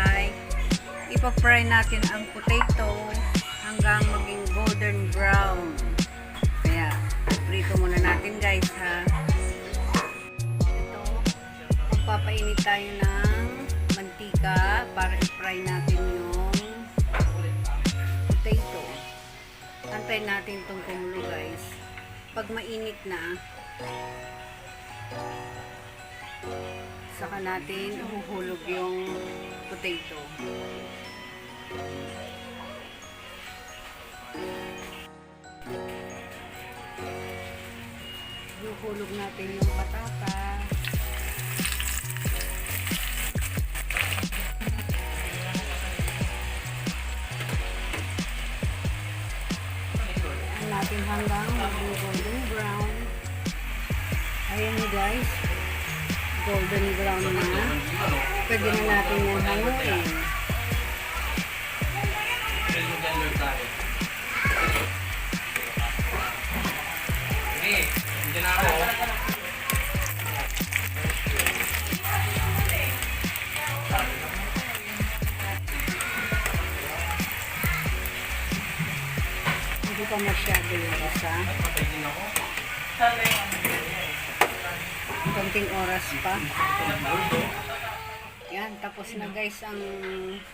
ay ipa-fry natin ang potato hanggang maging golden brown. Kaya, prito muna natin guys ha. Ito, magpapainit tayo ng mantika para i-fry natin yung potato. Antayin natin itong kumulo guys. Pag mainit na, saka natin ihuhulog yung potato. Ihuhulog natin yung patata. Ayan natin hanggang maging golden brown. Ayan guys. Golden brown na. Pwede na natin yung hanguin. Hindi pa masyado yung isa. Konting oras pa. Yan, tapos na guys ang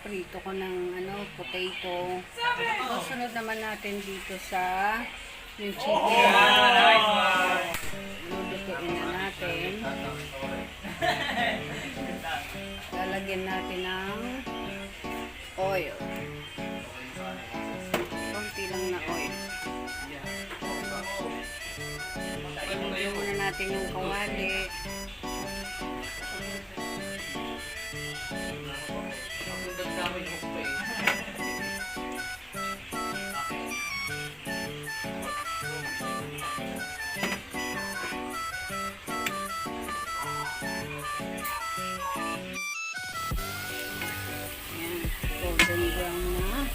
prito ko ng potato. Susunod naman natin dito sa yung chicken. Lulutuin na natin. Lalagyan natin ng oil. Konti lang na oil. Lagyan muna natin yung kawali. Ayan, golden brown na.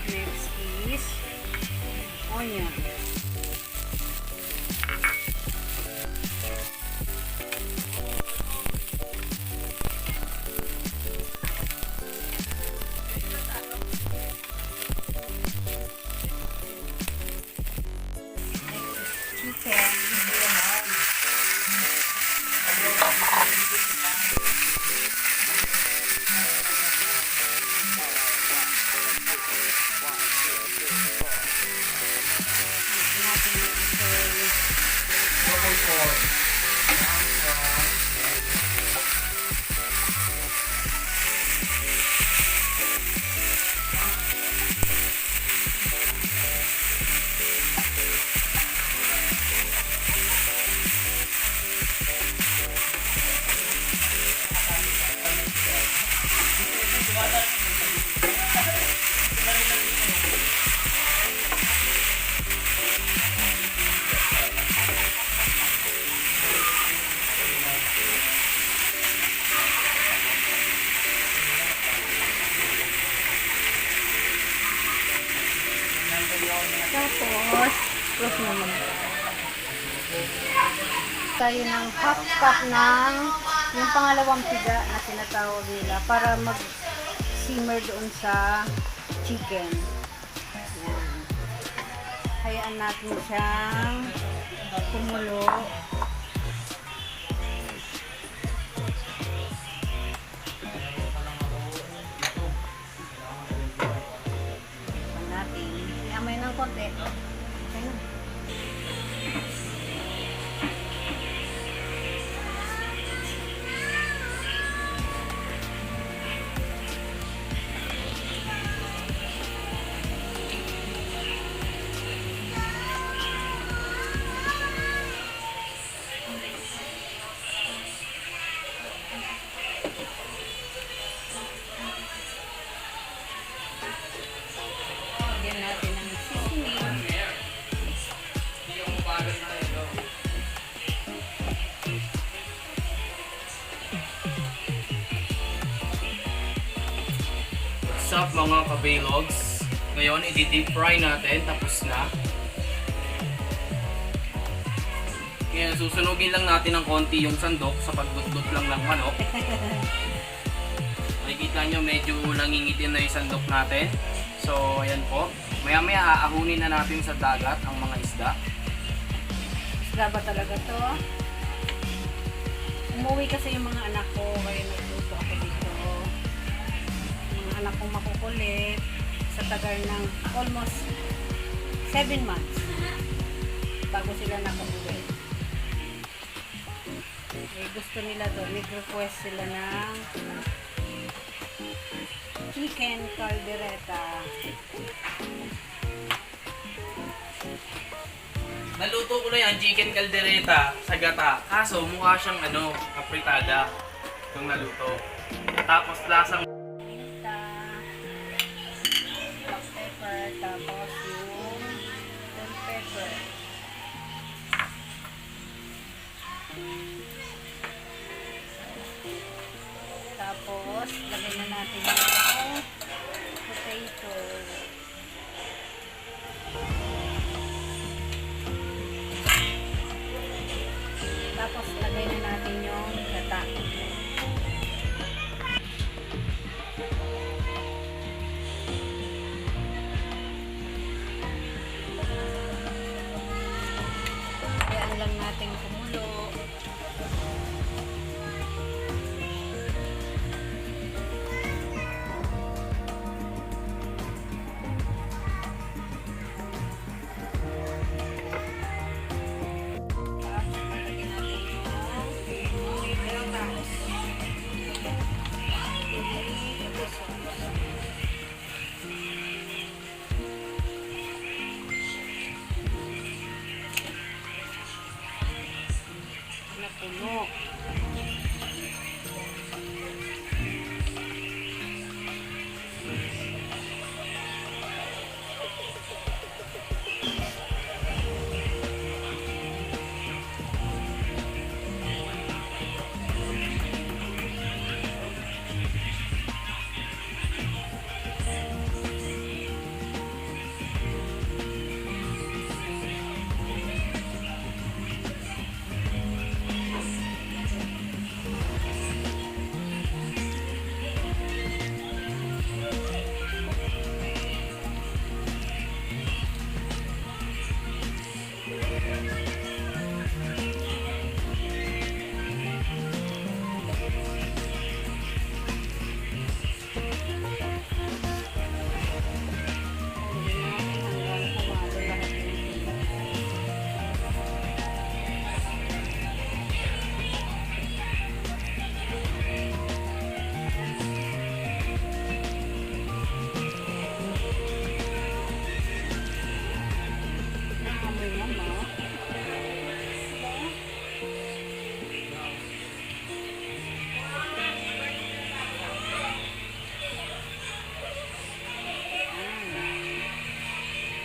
Next is onion. Tapos, close naman. Tayo ng half cup ng yung pangalawang piga na tinatawag nila para mag-simmer doon sa chicken. Ayan. Hayaan natin siyang kumulo. Amay ng konti. Okay na. Lagyan natin ng seasoning. What's up mga kabaylogs? Ngayon, i-deep fry natin. Tapos na. Ngayon, susunugin lang natin ng konti yung sandok sa pagdudot lang ng manok. makikita nyo medyo nangingitim na yung sandok natin. So, ayan po. Maya-maya aahunin na natin sa dagat ang mga isda. Isda ba talaga to? Umuwi kasi yung mga anak ko, kaya nagluto ako dito. Yung mga anak ko makukulit sa tagal ng almost 7 months bago sila nakauwi. Eh, gusto nila doon, nag-request sila ng chicken caldereta. Naluto ko na yan, chicken caldereta sa gata. Kaso mukha siyang apritada yung naluto. Tapos lasang Black pepper, tapos yung bell pepper. Tapos, lagay na natin yung potato. Tapos, lagay na natin yung gata. Ayan lang natin kumulo. Napuno.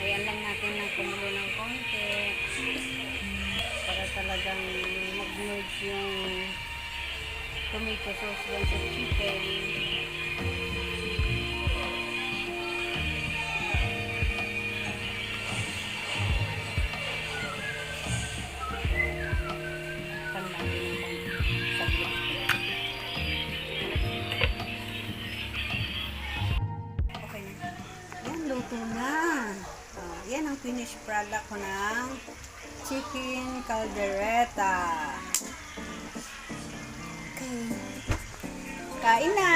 Ayan lang natin ng kumulo ng konti para talagang mag-merge yung tomato sauce lang sa chicken. Pan natin yung saglit. Okay na. Yan, luto na. Yan ang finished product ko ng chicken caldereta. Okay. Kain na!